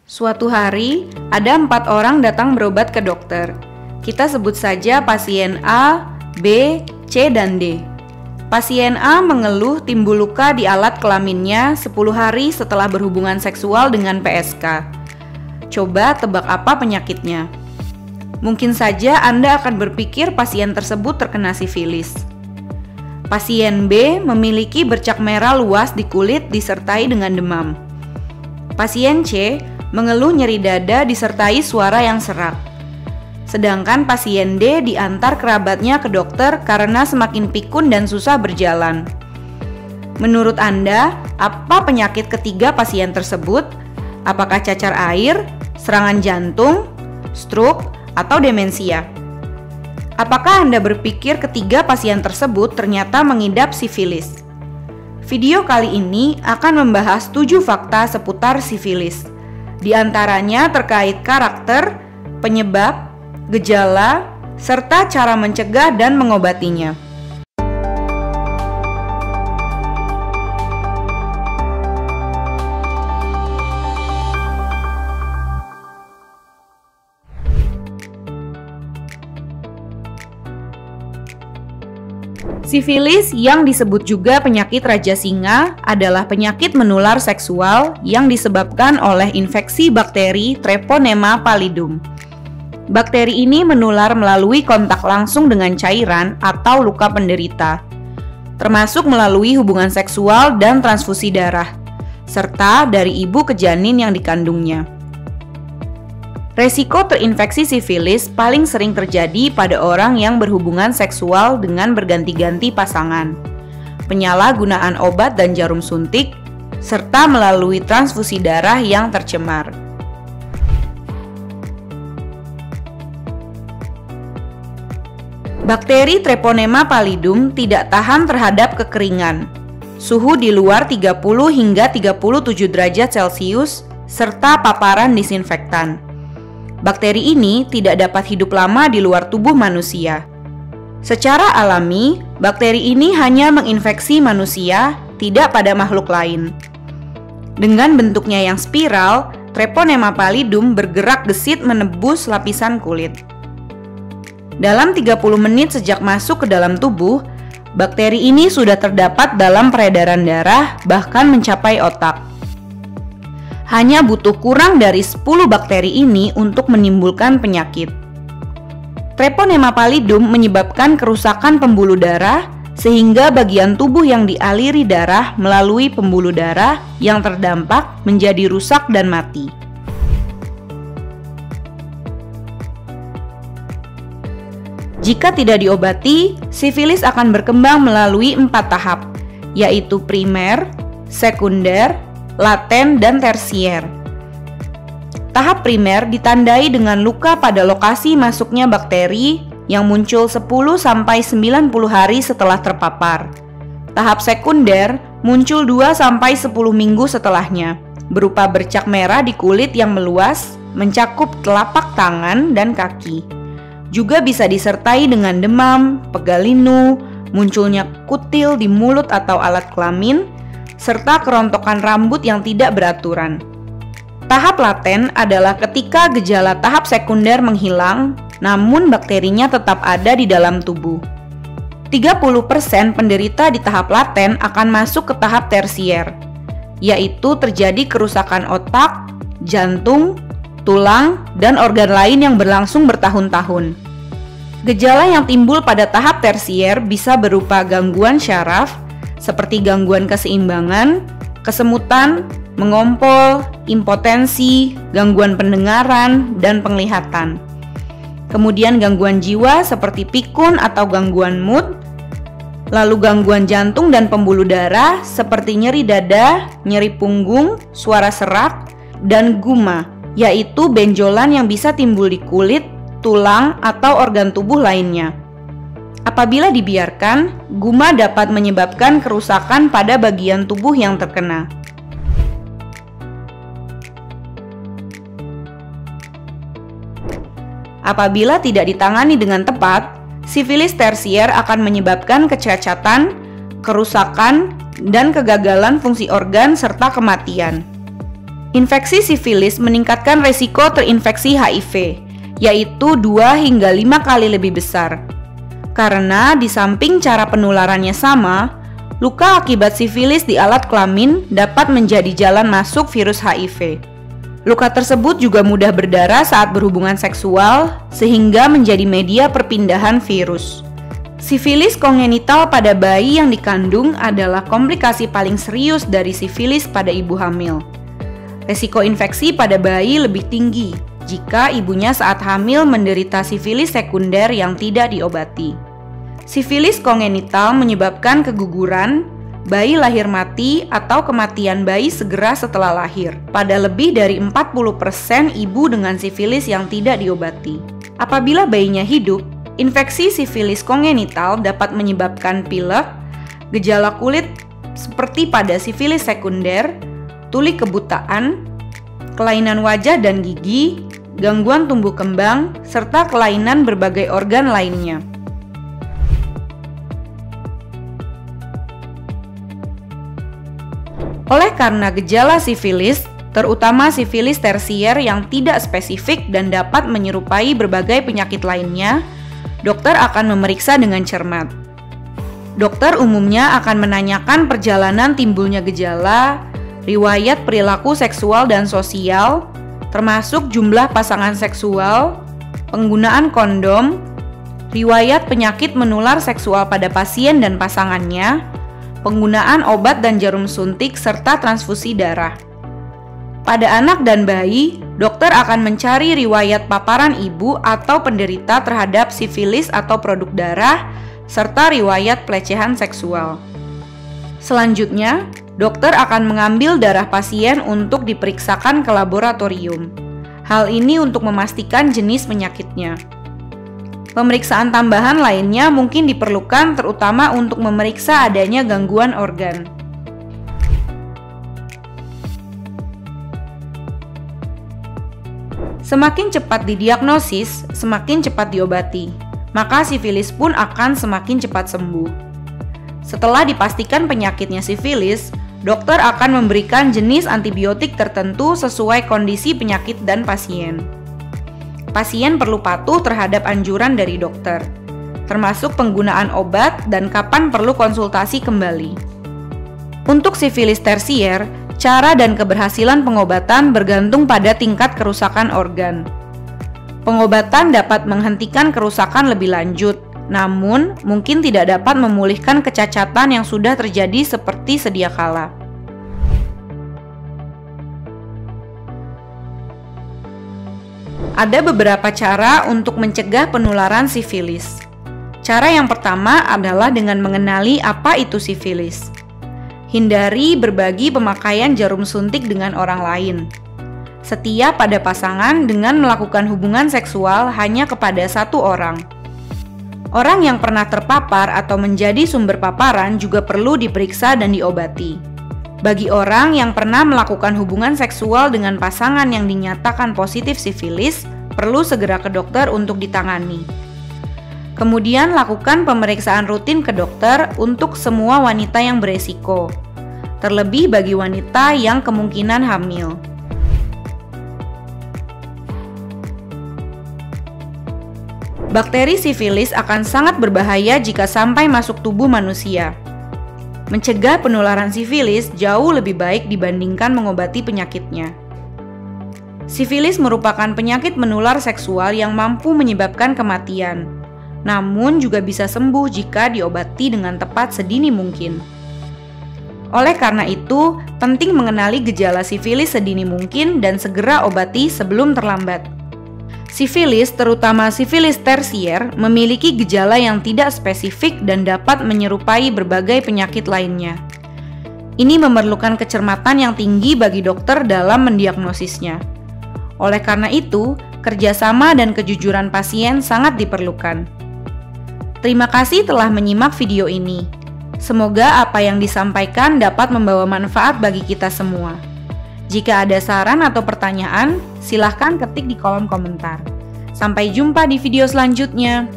Suatu hari, ada 4 orang datang berobat ke dokter. Kita sebut saja pasien A, B, C, dan D. Pasien A mengeluh timbul luka di alat kelaminnya 10 hari setelah berhubungan seksual dengan PSK. Coba tebak apa penyakitnya? Mungkin saja Anda akan berpikir pasien tersebut terkena sifilis. Pasien B memiliki bercak merah luas di kulit disertai dengan demam. Pasien C mengeluh nyeri dada disertai suara yang serak. Sedangkan pasien D diantar kerabatnya ke dokter karena semakin pikun dan susah berjalan. Menurut Anda, apa penyakit ketiga pasien tersebut? Apakah cacar air, serangan jantung, stroke, atau demensia? Apakah Anda berpikir ketiga pasien tersebut ternyata mengidap sifilis? Video kali ini akan membahas 7 fakta seputar sifilis. Di antaranya terkait karakter, penyebab, gejala, serta cara mencegah dan mengobatinya. Sifilis yang disebut juga penyakit raja singa adalah penyakit menular seksual yang disebabkan oleh infeksi bakteri Treponema pallidum. Bakteri ini menular melalui kontak langsung dengan cairan atau luka penderita, termasuk melalui hubungan seksual dan transfusi darah, serta dari ibu ke janin yang dikandungnya. Resiko terinfeksi sifilis paling sering terjadi pada orang yang berhubungan seksual dengan berganti-ganti pasangan, penyalahgunaan obat dan jarum suntik, serta melalui transfusi darah yang tercemar. Bakteri Treponema pallidum tidak tahan terhadap kekeringan, suhu di luar 30 hingga 37 derajat Celcius, serta paparan disinfektan. Bakteri ini tidak dapat hidup lama di luar tubuh manusia. Secara alami, bakteri ini hanya menginfeksi manusia, tidak pada makhluk lain. Dengan bentuknya yang spiral, Treponema pallidum bergerak gesit menembus lapisan kulit. Dalam 30 menit sejak masuk ke dalam tubuh, bakteri ini sudah terdapat dalam peredaran darah, bahkan mencapai otak. Hanya butuh kurang dari 10 bakteri ini untuk menimbulkan penyakit. Treponema pallidum menyebabkan kerusakan pembuluh darah sehingga bagian tubuh yang dialiri darah melalui pembuluh darah yang terdampak menjadi rusak dan mati. Jika tidak diobati, sifilis akan berkembang melalui 4 tahap, yaitu primer, sekunder, laten, dan tersier. Tahap primer ditandai dengan luka pada lokasi masuknya bakteri yang muncul 10-90 hari setelah terpapar. Tahap sekunder muncul 2-10 minggu setelahnya, berupa bercak merah di kulit yang meluas, mencakup telapak tangan dan kaki. Juga bisa disertai dengan demam, pegal linu, munculnya kutil di mulut atau alat kelamin, serta kerontokan rambut yang tidak beraturan. Tahap laten adalah ketika gejala tahap sekunder menghilang, namun bakterinya tetap ada di dalam tubuh. 30% penderita di tahap laten akan masuk ke tahap tersier, yaitu terjadi kerusakan otak, jantung, tulang, dan organ lain yang berlangsung bertahun-tahun. Gejala yang timbul pada tahap tersier bisa berupa gangguan syaraf, seperti gangguan keseimbangan, kesemutan, mengompol, impotensi, gangguan pendengaran, dan penglihatan. Kemudian gangguan jiwa seperti pikun atau gangguan mood, lalu gangguan jantung dan pembuluh darah seperti nyeri dada, nyeri punggung, suara serak, dan guma, yaitu benjolan yang bisa timbul di kulit, tulang, atau organ tubuh lainnya. Apabila dibiarkan, guma dapat menyebabkan kerusakan pada bagian tubuh yang terkena. Apabila tidak ditangani dengan tepat, sifilis tersier akan menyebabkan kecacatan, kerusakan, dan kegagalan fungsi organ serta kematian. Infeksi sifilis meningkatkan resiko terinfeksi HIV, yaitu 2 hingga 5 kali lebih besar. Karena di samping cara penularannya sama, luka akibat sifilis di alat kelamin dapat menjadi jalan masuk virus HIV. Luka tersebut juga mudah berdarah saat berhubungan seksual, sehingga menjadi media perpindahan virus. Sifilis kongenital pada bayi yang dikandung adalah komplikasi paling serius dari sifilis pada ibu hamil. Resiko infeksi pada bayi lebih tinggi jika ibunya saat hamil menderita sifilis sekunder yang tidak diobati. Sifilis kongenital menyebabkan keguguran, bayi lahir mati, atau kematian bayi segera setelah lahir pada lebih dari 40% ibu dengan sifilis yang tidak diobati. Apabila bayinya hidup, infeksi sifilis kongenital dapat menyebabkan pilek, gejala kulit seperti pada sifilis sekunder, tuli kebutaan, kelainan wajah dan gigi, gangguan tumbuh kembang, serta kelainan berbagai organ lainnya. Oleh karena gejala sifilis, terutama sifilis tersier yang tidak spesifik dan dapat menyerupai berbagai penyakit lainnya, dokter akan memeriksa dengan cermat. Dokter umumnya akan menanyakan perjalanan timbulnya gejala, riwayat perilaku seksual dan sosial, termasuk jumlah pasangan seksual, penggunaan kondom, riwayat penyakit menular seksual pada pasien dan pasangannya, penggunaan obat dan jarum suntik, serta transfusi darah. Pada anak dan bayi, dokter akan mencari riwayat paparan ibu atau penderita terhadap sifilis atau produk darah, serta riwayat pelecehan seksual. Selanjutnya, dokter akan mengambil darah pasien untuk diperiksakan ke laboratorium. Hal ini untuk memastikan jenis penyakitnya. Pemeriksaan tambahan lainnya mungkin diperlukan terutama untuk memeriksa adanya gangguan organ. Semakin cepat didiagnosis, semakin cepat diobati, maka sifilis pun akan semakin cepat sembuh. Setelah dipastikan penyakitnya sifilis, dokter akan memberikan jenis antibiotik tertentu sesuai kondisi penyakit dan pasien. Pasien perlu patuh terhadap anjuran dari dokter, termasuk penggunaan obat dan kapan perlu konsultasi kembali. Untuk sifilis tersier, cara dan keberhasilan pengobatan bergantung pada tingkat kerusakan organ. Pengobatan dapat menghentikan kerusakan lebih lanjut, namun mungkin tidak dapat memulihkan kecacatan yang sudah terjadi seperti sedia kala. Ada beberapa cara untuk mencegah penularan sifilis. Cara yang pertama adalah dengan mengenali apa itu sifilis. Hindari berbagi pemakaian jarum suntik dengan orang lain. Setia pada pasangan dengan melakukan hubungan seksual hanya kepada satu orang. Orang yang pernah terpapar atau menjadi sumber paparan juga perlu diperiksa dan diobati. Bagi orang yang pernah melakukan hubungan seksual dengan pasangan yang dinyatakan positif sifilis, perlu segera ke dokter untuk ditangani. Kemudian lakukan pemeriksaan rutin ke dokter untuk semua wanita yang beresiko, terlebih bagi wanita yang kemungkinan hamil. Bakteri sifilis akan sangat berbahaya jika sampai masuk tubuh manusia. Mencegah penularan sifilis jauh lebih baik dibandingkan mengobati penyakitnya. Sifilis merupakan penyakit menular seksual yang mampu menyebabkan kematian, namun juga bisa sembuh jika diobati dengan tepat sedini mungkin. Oleh karena itu, penting mengenali gejala sifilis sedini mungkin dan segera obati sebelum terlambat. Sifilis, terutama sifilis tersier, memiliki gejala yang tidak spesifik dan dapat menyerupai berbagai penyakit lainnya. Ini memerlukan kecermatan yang tinggi bagi dokter dalam mendiagnosisnya. Oleh karena itu, kerjasama dan kejujuran pasien sangat diperlukan. Terima kasih telah menyimak video ini. Semoga apa yang disampaikan dapat membawa manfaat bagi kita semua. Jika ada saran atau pertanyaan, silahkan ketik di kolom komentar. Sampai jumpa di video selanjutnya.